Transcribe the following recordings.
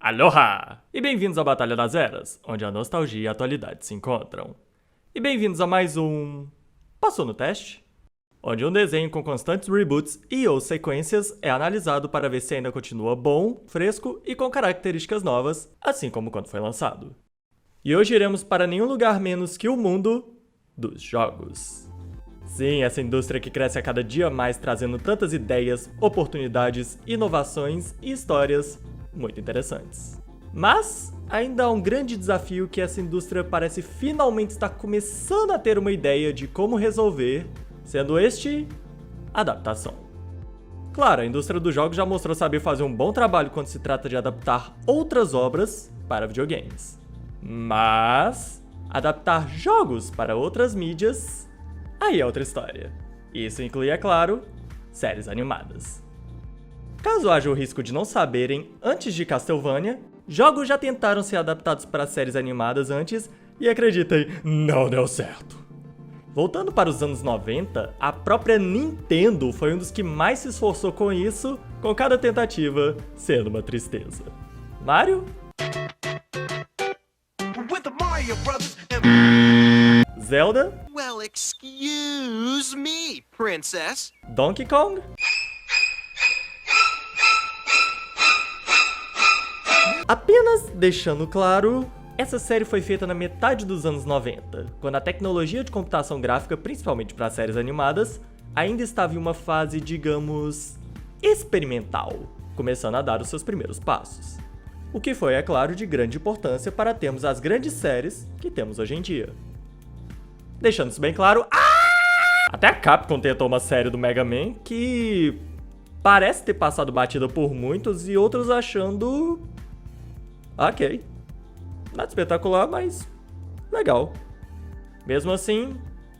Aloha! E bem-vindos à Batalha das Eras, onde a nostalgia e a atualidade se encontram. E bem-vindos a mais um... Passou no teste? Onde um desenho com constantes reboots e ou sequências é analisado para ver se ainda continua bom, fresco e com características novas, assim como quando foi lançado. E hoje iremos para nenhum lugar menos que o mundo dos jogos. Sim, essa indústria que cresce a cada dia mais trazendo tantas ideias, oportunidades, inovações e histórias muito interessantes. Mas ainda há um grande desafio que essa indústria parece finalmente estar começando a ter uma ideia de como resolver, sendo este a adaptação. Claro, a indústria dos jogos já mostrou saber fazer um bom trabalho quando se trata de adaptar outras obras para videogames. Mas adaptar jogos para outras mídias, aí é outra história. Isso inclui, é claro, séries animadas. Caso haja o risco de não saberem, antes de Castlevania, jogos já tentaram ser adaptados para séries animadas antes e, acreditem, não deu certo. Voltando para os anos 90, a própria Nintendo foi um dos que mais se esforçou com isso, com cada tentativa sendo uma tristeza. Mario? Zelda? Well, excuse me, princess. Donkey Kong? Apenas deixando claro, essa série foi feita na metade dos anos 90, quando a tecnologia de computação gráfica, principalmente para séries animadas, ainda estava em uma fase, digamos, experimental, começando a dar os seus primeiros passos. O que foi, é claro, de grande importância para termos as grandes séries que temos hoje em dia. Deixando isso bem claro, até a Capcom tentou uma série do Mega Man que parece ter passado batida por muitos e outros achando... ok. Nada espetacular, mas legal. Mesmo assim,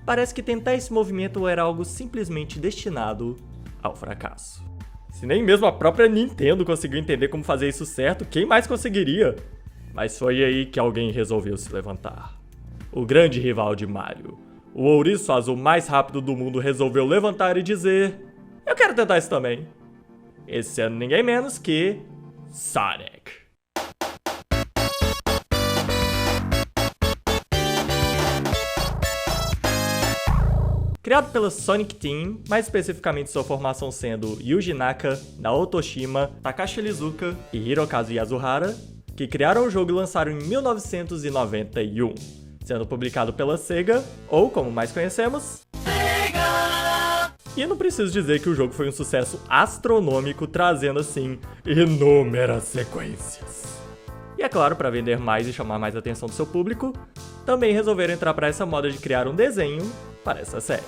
parece que tentar esse movimento era algo simplesmente destinado ao fracasso. Se nem mesmo a própria Nintendo conseguiu entender como fazer isso certo, quem mais conseguiria? Mas foi aí que alguém resolveu se levantar. O grande rival de Mario, o ouriço azul mais rápido do mundo, resolveu levantar e dizer: eu quero tentar isso também. Esse sendo ninguém menos que Sonic. Criado pela Sonic Team, mais especificamente sua formação sendo Yuji Naka, Naoto Oshima, Takashi Iizuka e Hirokazu Yasuhara, que criaram o jogo e lançaram em 1991, sendo publicado pela Sega, ou como mais conhecemos, Sega! E não preciso dizer que o jogo foi um sucesso astronômico, trazendo assim inúmeras sequências. E é claro, para vender mais e chamar mais a atenção do seu público, também resolveram entrar para essa moda de criar um desenho para essa série.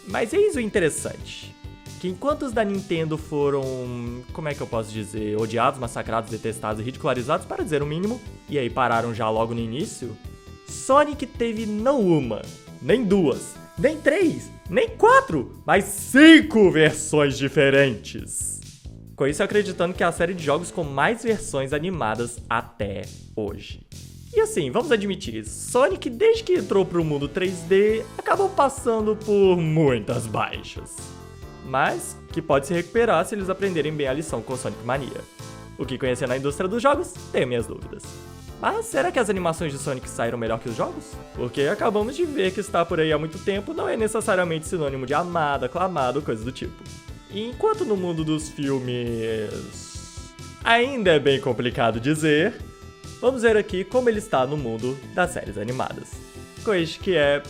Mas eis o interessante, que enquanto os da Nintendo foram, como é que eu posso dizer, odiados, massacrados, detestados e ridicularizados, para dizer o mínimo, e aí pararam já logo no início, Sonic teve não uma, nem duas, nem três, nem quatro, mas 5 versões diferentes. Com isso acreditando que é a série de jogos com mais versões animadas até hoje. E assim, vamos admitir, Sonic desde que entrou pro mundo 3D, acabou passando por muitas baixas. Mas que pode se recuperar se eles aprenderem bem a lição com Sonic Mania. O que conhecendo a indústria dos jogos, tenho minhas dúvidas. Mas será que as animações de Sonic saíram melhor que os jogos? Porque acabamos de ver que está por aí há muito tempo não é necessariamente sinônimo de amado, aclamado, coisa do tipo. E enquanto no mundo dos filmes ainda é bem complicado dizer, vamos ver aqui como ele está no mundo das séries animadas. Com este que é,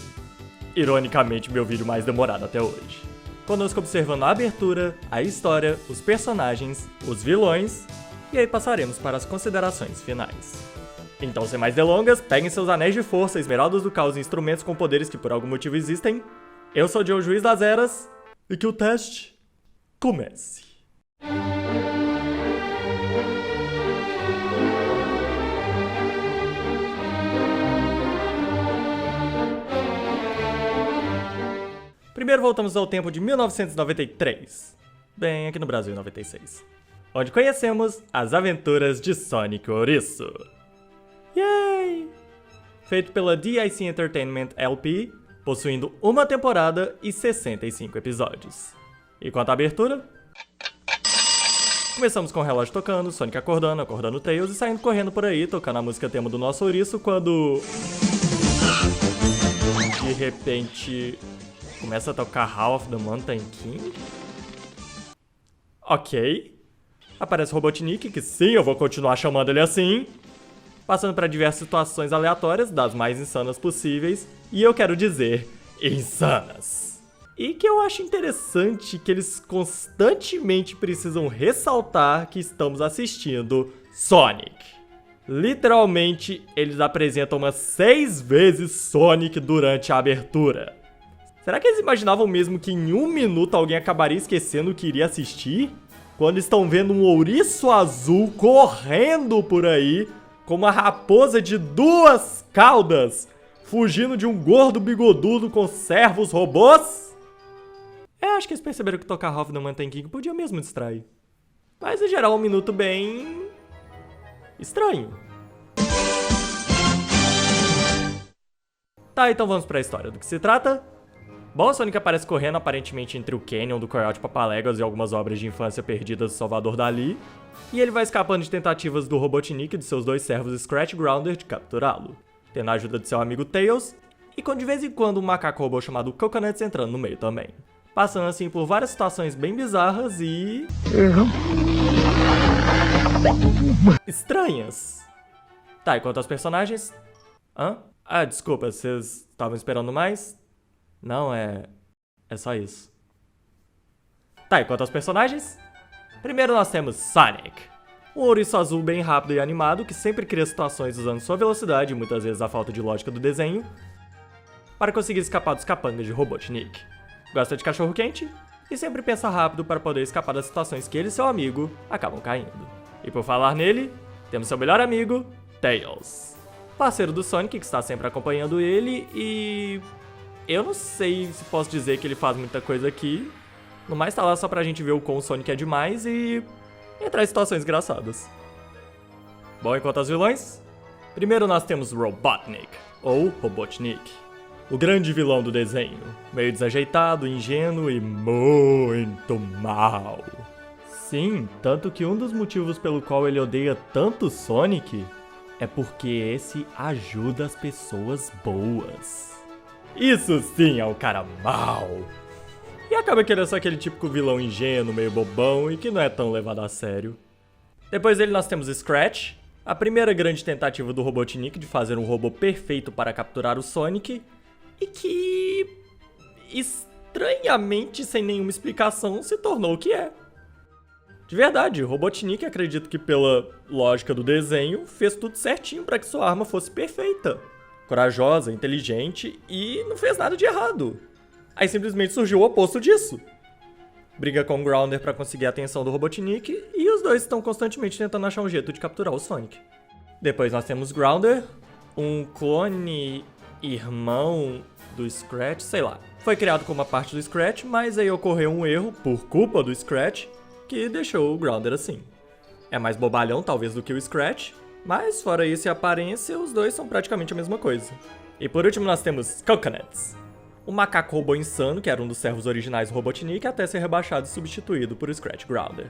ironicamente, meu vídeo mais demorado até hoje. Conosco observando a abertura, a história, os personagens, os vilões, e aí passaremos para as considerações finais. Então, sem mais delongas, peguem seus anéis de força, esmeraldas do caos e instrumentos com poderes que por algum motivo existem. Eu sou o Joe, Juiz das Eras, e que o teste comece. Primeiro voltamos ao tempo de 1993, bem aqui no Brasil em 96, onde conhecemos as aventuras de Sonic o Ouriço. Yay! Feito pela DIC Entertainment LP, possuindo uma temporada e 65 episódios. E quanto à abertura? Começamos com o relógio tocando, Sonic acordando o Tails e saindo correndo por aí, tocando a música tema do nosso ouriço, quando... de repente... começa a tocar Hall of the Mountain King? Ok. Aparece o Robotnik, que sim, eu vou continuar chamando ele assim. Passando para diversas situações aleatórias, das mais insanas possíveis. E eu quero dizer, insanas. E que eu acho interessante que eles constantemente precisam ressaltar que estamos assistindo Sonic. Literalmente, eles apresentam umas 6 vezes Sonic durante a abertura. Será que eles imaginavam mesmo que em 1 minuto alguém acabaria esquecendo o que iria assistir? Quando estão vendo um ouriço azul correndo por aí, com uma raposa de 2 caudas, fugindo de um gordo bigodudo com servos robôs? Acho que eles perceberam que tocar Hall of the Mountain King podia mesmo distrair. Mas em geral, um minuto bem... estranho. Tá, então vamos pra história. Do que se trata? Bom, Sonic aparece correndo aparentemente entre o Canyon do Coyote Papaléguas e algumas obras de infância perdidas do Salvador Dali, e ele vai escapando de tentativas do Robotnik e de seus 2 servos Scratch e Grounder de capturá-lo, tendo a ajuda de seu amigo Tails, e com de vez em quando um macaco robô chamado Coconuts entrando no meio também. Passando assim por várias situações bem bizarras e... estranhas. Tá, e quanto aos personagens... Hã? Ah, desculpa, vocês estavam esperando mais? Não, é só isso. Tá, e quanto aos personagens? Primeiro nós temos Sonic, um ouriço azul bem rápido e animado que sempre cria situações usando sua velocidade e muitas vezes a falta de lógica do desenho para conseguir escapar dos capangas de Robotnik. Gosta de cachorro quente e sempre pensa rápido para poder escapar das situações que ele e seu amigo acabam caindo. E por falar nele, temos seu melhor amigo, Tails, parceiro do Sonic que está sempre acompanhando ele e... eu não sei se posso dizer que ele faz muita coisa aqui. No mais tá lá só pra gente ver o quão o Sonic é demais e entrar em situações engraçadas. Bom, enquanto aos vilões, primeiro nós temos Robotnik, ou Robotnik, o grande vilão do desenho, meio desajeitado, ingênuo e muito mal. Sim, tanto que um dos motivos pelo qual ele odeia tanto Sonic é porque esse ajuda as pessoas boas. Isso sim é um cara mau. E acaba que ele é só aquele típico vilão ingênuo, meio bobão e que não é tão levado a sério. Depois dele nós temos Scratch, a primeira grande tentativa do Robotnik de fazer um robô perfeito para capturar o Sonic e que, estranhamente, sem nenhuma explicação, se tornou o que é. De verdade, Robotnik, acredito que pela lógica do desenho, fez tudo certinho para que sua arma fosse perfeita. Corajosa, inteligente e não fez nada de errado. Aí simplesmente surgiu o oposto disso. Briga com o Grounder pra conseguir a atenção do Robotnik e os dois estão constantemente tentando achar um jeito de capturar o Sonic. Depois nós temos Grounder, um clone irmão do Scratch, sei lá. Foi criado como uma parte do Scratch, mas aí ocorreu um erro por culpa do Scratch que deixou o Grounder assim. É mais bobalhão talvez do que o Scratch, mas fora isso e aparência, os dois são praticamente a mesma coisa. E por último nós temos Coconuts, um macaco robô insano que era um dos servos originais do Robotnik até ser rebaixado e substituído por Scratch Grounder,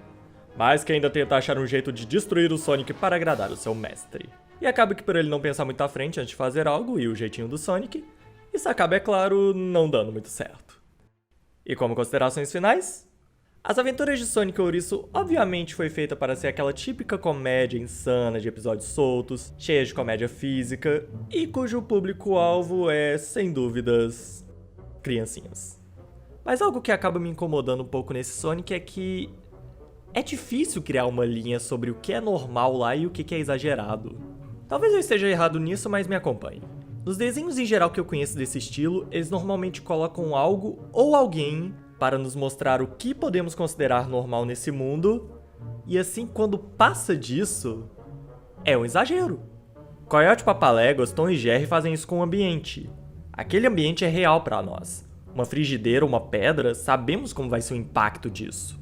mas que ainda tenta achar um jeito de destruir o Sonic para agradar o seu mestre. E acaba que por ele não pensar muito à frente antes de fazer algo e o jeitinho do Sonic, isso acaba, é claro, não dando muito certo. E como considerações finais? As Aventuras de Sonic Ouriço obviamente foi feita para ser aquela típica comédia insana de episódios soltos, cheia de comédia física, e cujo público-alvo é, sem dúvidas, criancinhas. Mas algo que acaba me incomodando um pouco nesse Sonic é que é difícil criar uma linha sobre o que é normal lá e o que é exagerado. Talvez eu esteja errado nisso, mas me acompanhe. Nos desenhos em geral que eu conheço desse estilo, eles normalmente colocam algo ou alguém para nos mostrar o que podemos considerar normal nesse mundo, e assim, quando passa disso, é um exagero. Coyote Papaléguas, Tom e Jerry fazem isso com o ambiente. Aquele ambiente é real para nós. Uma frigideira ou uma pedra, sabemos como vai ser o impacto disso.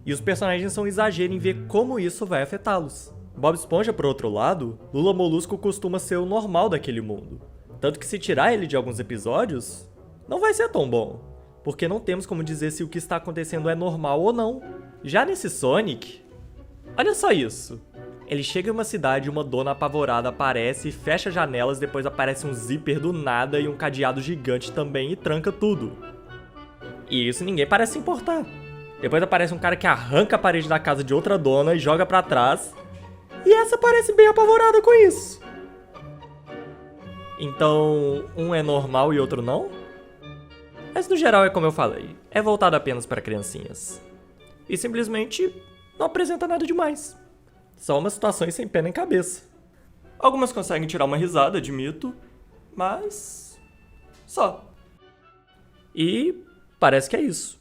E os personagens são um exagero em ver como isso vai afetá-los. Bob Esponja, por outro lado, Lula Molusco costuma ser o normal daquele mundo. Tanto que se tirar ele de alguns episódios, não vai ser tão bom. Porque não temos como dizer se o que está acontecendo é normal ou não. Já nesse Sonic, Olha só isso. Ele chega em uma cidade e uma dona apavorada aparece, fecha janelas, depois aparece um zíper do nada e um cadeado gigante também e tranca tudo. E isso ninguém parece se importar. Depois aparece um cara que arranca a parede da casa de outra dona e joga pra trás. E essa parece bem apavorada com isso. Então, um é normal e outro não? Mas no geral é como eu falei, é voltado apenas para criancinhas. E simplesmente não apresenta nada demais. São umas situações sem pé nem cabeça. Algumas conseguem tirar uma risada, admito, mas só. E parece que é isso.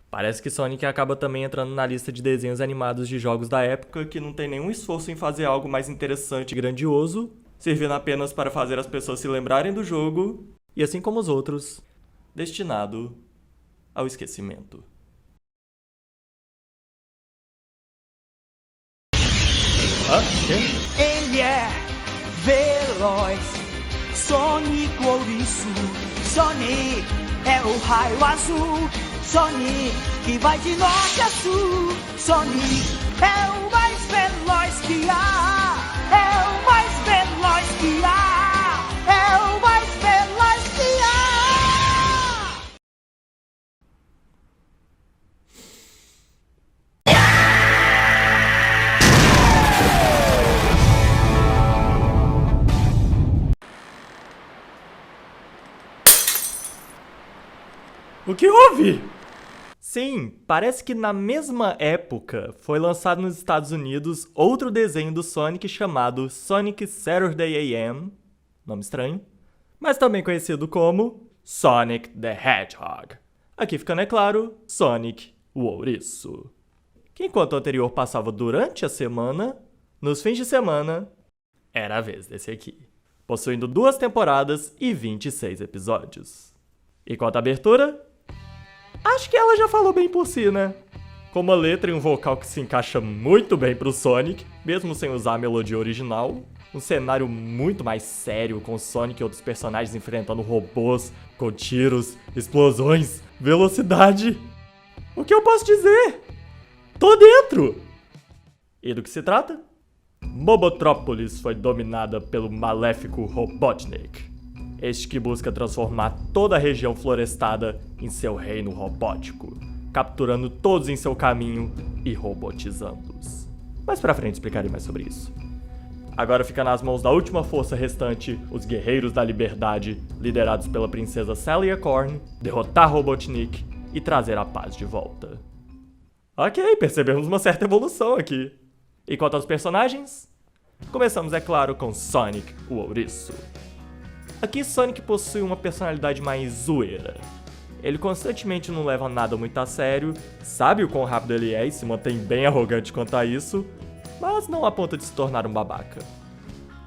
Parece que Sonic acaba também entrando na lista de desenhos animados de jogos da época que não tem nenhum esforço em fazer algo mais interessante e grandioso, servindo apenas para fazer as pessoas se lembrarem do jogo, e assim como os outros, destinado ao esquecimento. Quê? Ele é veloz, Sonic ouriço. Sonic é o raio azul. Sonic que vai de norte a sul. Sonic é o mais veloz que há. É o mais veloz que há. É o mais veloz que há. O que houve? Sim, parece que na mesma época foi lançado nos Estados Unidos outro desenho do Sonic chamado Sonic Saturday AM, nome estranho, mas também conhecido como Sonic the Hedgehog. Aqui ficando é claro, Sonic o Ouriço. Que enquanto o anterior passava durante a semana, nos fins de semana, era a vez desse aqui, possuindo 2 temporadas e 26 episódios. E quanto à abertura? Acho que ela já falou bem por si, né? Com uma letra e um vocal que se encaixa muito bem pro Sonic, mesmo sem usar a melodia original. Um cenário muito mais sério, com Sonic e outros personagens enfrentando robôs, com tiros, explosões, velocidade. O que eu posso dizer? Tô dentro! E do que se trata? Mobotrópolis foi dominada pelo maléfico Robotnik. Este que busca transformar toda a região florestada em seu reino robótico, capturando todos em seu caminho e robotizando-os. Mais pra frente explicarei mais sobre isso. Agora fica nas mãos da última força restante, os Guerreiros da Liberdade, liderados pela princesa Sally Acorn, derrotar Robotnik e trazer a paz de volta. Ok, percebemos uma certa evolução aqui. E quanto aos personagens? Começamos, é claro, com Sonic, o Ouriço. Aqui Sonic possui uma personalidade mais zoeira. Ele constantemente não leva nada muito a sério, sabe o quão rápido ele é e se mantém bem arrogante quanto a isso, mas não a ponto de se tornar um babaca.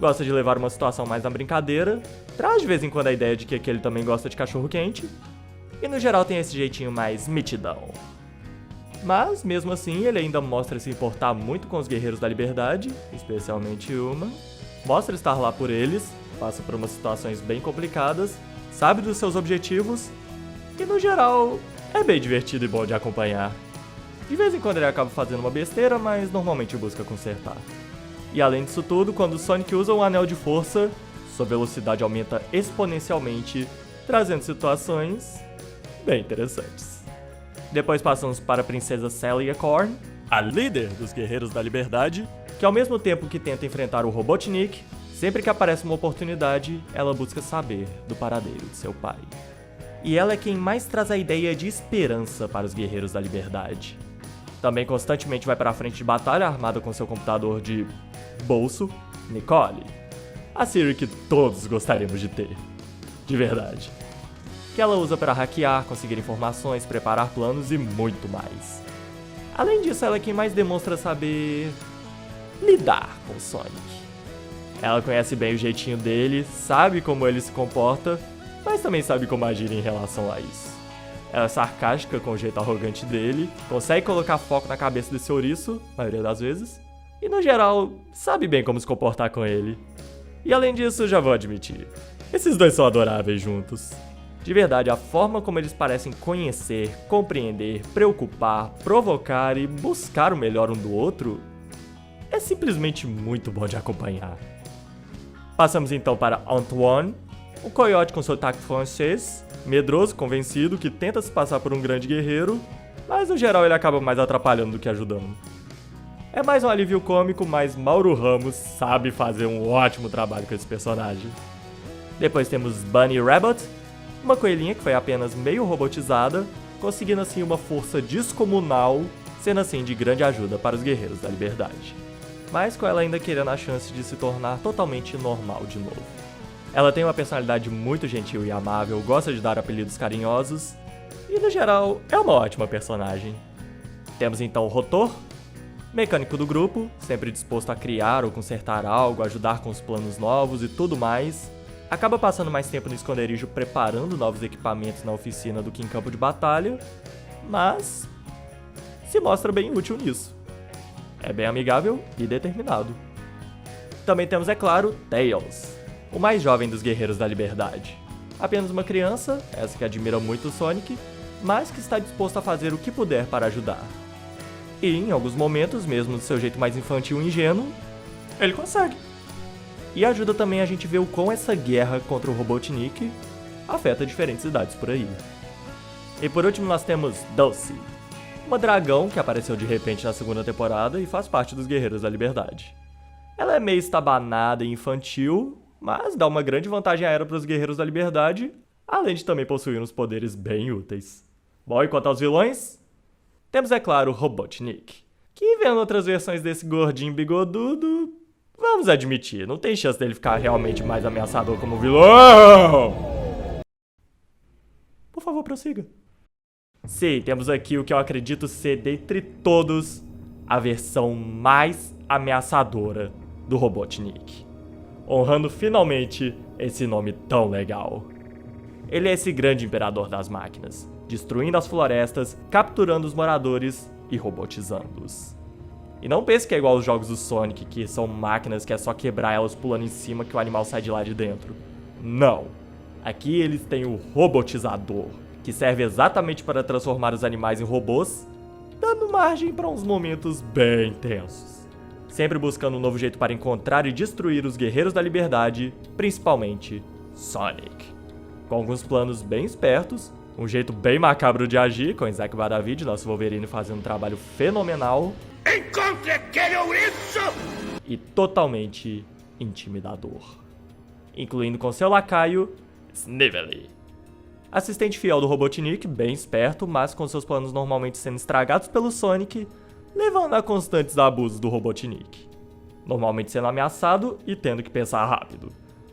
Gosta de levar uma situação mais na brincadeira, traz de vez em quando a ideia de que ele também gosta de cachorro quente, e no geral tem esse jeitinho mais mitidão. Mas, mesmo assim, ele ainda mostra se importar muito com os Guerreiros da Liberdade, especialmente uma, mostra estar lá por eles, passa por umas situações bem complicadas, sabe dos seus objetivos e, no geral, é bem divertido e bom de acompanhar. De vez em quando ele acaba fazendo uma besteira, mas normalmente busca consertar. E além disso tudo, quando o Sonic usa um anel de força, sua velocidade aumenta exponencialmente, trazendo situações bem interessantes. Depois passamos para a princesa Sally Acorn, a líder dos Guerreiros da Liberdade, que ao mesmo tempo que tenta enfrentar o Robotnik, sempre que aparece uma oportunidade, ela busca saber do paradeiro de seu pai. E ela é quem mais traz a ideia de esperança para os Guerreiros da Liberdade. Também constantemente vai para a frente de batalha armada com seu computador de bolso, Nicole. A Siri que todos gostaríamos de ter. De verdade. Que ela usa para hackear, conseguir informações, preparar planos e muito mais. Além disso, ela é quem mais demonstra saber lidar com Sonic. Ela conhece bem o jeitinho dele, sabe como ele se comporta, mas também sabe como agir em relação a isso. Ela é sarcástica com o jeito arrogante dele, consegue colocar foco na cabeça desse ouriço, a maioria das vezes, e no geral, sabe bem como se comportar com ele. E além disso, já vou admitir, esses dois são adoráveis juntos. De verdade, a forma como eles parecem conhecer, compreender, preocupar, provocar e buscar o melhor um do outro é simplesmente muito bom de acompanhar. Passamos então para Antoine, um coiote com sotaque francês, medroso, convencido, que tenta se passar por um grande guerreiro, mas no geral ele acaba mais atrapalhando do que ajudando. É mais um alívio cômico, mas Mauro Ramos sabe fazer um ótimo trabalho com esse personagem. Depois temos Bunny Rabbit, uma coelhinha que foi apenas meio robotizada, conseguindo assim uma força descomunal, sendo assim de grande ajuda para os guerreiros da liberdade. Mas com ela ainda querendo a chance de se tornar totalmente normal de novo. Ela tem uma personalidade muito gentil e amável, gosta de dar apelidos carinhosos, e no geral é uma ótima personagem. Temos então o Rotor, mecânico do grupo, sempre disposto a criar ou consertar algo, ajudar com os planos novos e tudo mais. Acaba passando mais tempo no esconderijo preparando novos equipamentos na oficina do que em campo de batalha, mas se mostra bem útil nisso. É bem amigável e determinado. Também temos, é claro, Tails, o mais jovem dos Guerreiros da Liberdade. Apenas uma criança, essa que admira muito o Sonic, mas que está disposto a fazer o que puder para ajudar. E, em alguns momentos, mesmo do seu jeito mais infantil e ingênuo, ele consegue. E ajuda também a gente ver o quão essa guerra contra o Robotnik afeta diferentes idades por aí. E por último nós temos Dulce, uma dragão que apareceu de repente na segunda temporada e faz parte dos Guerreiros da Liberdade. Ela é meio estabanada e infantil, mas dá uma grande vantagem aérea para os Guerreiros da Liberdade, além de também possuir uns poderes bem úteis. Bom, e quanto aos vilões? Temos, é claro, o Robotnik, que vendo outras versões desse gordinho bigodudo, vamos admitir, não tem chance dele ficar realmente mais ameaçador como vilão. Por favor, prossiga. Sim, temos aqui o que eu acredito ser, dentre todos, a versão mais ameaçadora do Robotnik, honrando finalmente esse nome tão legal. Ele é esse grande imperador das máquinas, destruindo as florestas, capturando os moradores e robotizando-os. E não pense que é igual aos jogos do Sonic, que são máquinas que é só quebrar elas pulando em cima que o animal sai de lá de dentro. Não. Aqui eles têm o robotizador, que serve exatamente para transformar os animais em robôs, dando margem para uns momentos bem tensos. Sempre buscando um novo jeito para encontrar e destruir os Guerreiros da Liberdade, principalmente Sonic. Com alguns planos bem espertos, um jeito bem macabro de agir, com Isaac Badavid, nosso Wolverine, fazendo um trabalho fenomenal. Encontre aquele ouriço! E totalmente intimidador. Incluindo com seu lacaio, Snively. Assistente fiel do Robotnik, bem esperto, mas com seus planos normalmente sendo estragados pelo Sonic, levando a constantes abusos do Robotnik. Normalmente sendo ameaçado e tendo que pensar rápido.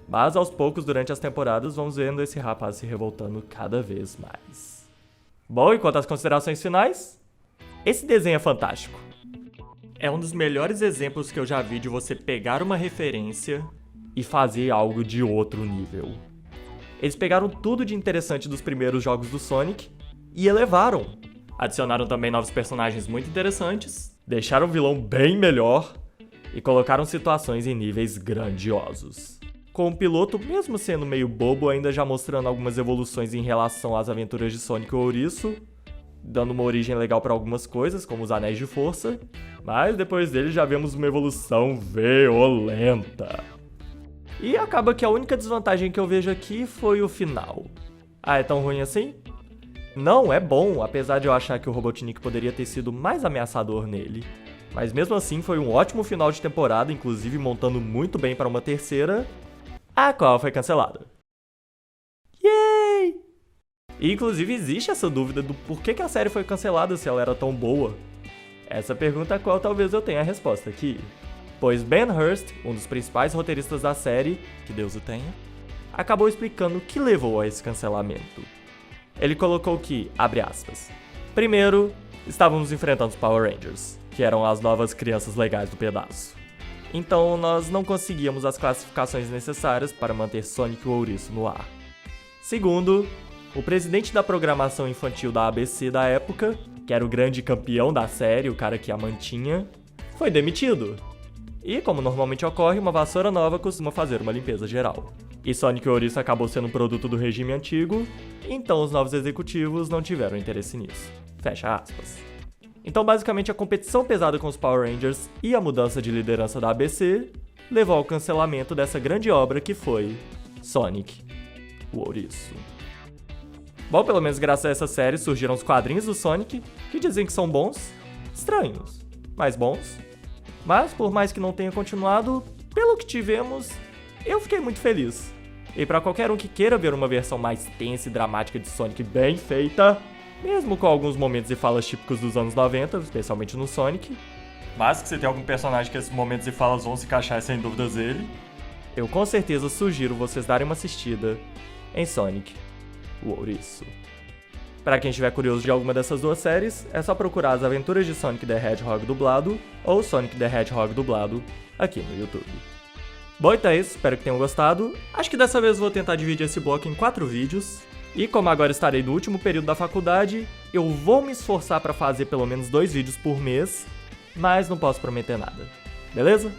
Mas aos poucos, durante as temporadas, vamos vendo esse rapaz se revoltando cada vez mais. Bom, e quanto às considerações finais? Esse desenho é fantástico. É um dos melhores exemplos que eu já vi de você pegar uma referência e fazer algo de outro nível. Eles pegaram tudo de interessante dos primeiros jogos do Sonic e elevaram. Adicionaram também novos personagens muito interessantes, deixaram o vilão bem melhor e colocaram situações em níveis grandiosos. Com o piloto, mesmo sendo meio bobo, ainda já mostrando algumas evoluções em relação às aventuras de Sonic e Ouriço, dando uma origem legal para algumas coisas, como os Anéis de Força, mas depois dele já vemos uma evolução violenta. E acaba que a única desvantagem que eu vejo aqui foi o final. Ah, é tão ruim assim? Não, é bom, apesar de eu achar que o Robotnik poderia ter sido mais ameaçador nele. Mas mesmo assim foi um ótimo final de temporada, inclusive montando muito bem para uma terceira, a qual foi cancelada. Yay! E inclusive existe essa dúvida do porquê que a série foi cancelada se ela era tão boa. Essa pergunta a qual talvez eu tenha a resposta aqui. Pois Ben Hurst, um dos principais roteiristas da série, que Deus o tenha, acabou explicando o que levou a esse cancelamento. Ele colocou que, abre aspas, primeiro, estávamos enfrentando os Power Rangers, que eram as novas crianças legais do pedaço. Então nós não conseguíamos as classificações necessárias para manter Sonic e o Ouriço no ar. Segundo, o presidente da programação infantil da ABC da época, que era o grande campeão da série, o cara que a mantinha, foi demitido. E, como normalmente ocorre, uma vassoura nova costuma fazer uma limpeza geral. E Sonic e Ouriço acabou sendo um produto do regime antigo, então os novos executivos não tiveram interesse nisso. Fecha aspas. Então, basicamente, a competição pesada com os Power Rangers e a mudança de liderança da ABC levou ao cancelamento dessa grande obra que foi Sonic, o Ouriço. Bom, pelo menos graças a essa série surgiram os quadrinhos do Sonic, que dizem que são bons, estranhos, mas bons. Mas, por mais que não tenha continuado, pelo que tivemos, eu fiquei muito feliz. E pra qualquer um que queira ver uma versão mais tensa e dramática de Sonic bem feita, mesmo com alguns momentos e falas típicos dos anos 90, especialmente no Sonic, mas que você tem algum personagem que esses momentos e falas vão se encaixar sem dúvidas ele, eu com certeza sugiro vocês darem uma assistida em Sonic, o Ouriço. Pra quem estiver curioso de alguma dessas duas séries, é só procurar as aventuras de Sonic the Hedgehog dublado ou Sonic the Hedgehog dublado aqui no YouTube. Bom, então é isso, espero que tenham gostado. Acho que dessa vez vou tentar dividir esse bloco em 4 vídeos. E como agora estarei no último período da faculdade, eu vou me esforçar pra fazer pelo menos 2 vídeos por mês, mas não posso prometer nada, beleza?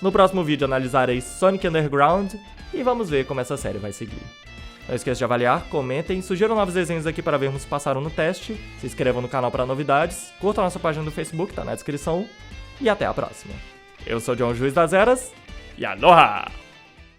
No próximo vídeo analisarei Sonic Underground e vamos ver como essa série vai seguir. Não esqueça de avaliar, comentem, sugiram novos desenhos aqui para vermos se passaram no teste, se inscrevam no canal para novidades, curtam a nossa página do Facebook, tá na descrição, e até a próxima. Eu sou o John Juiz das Eras, e Aloha!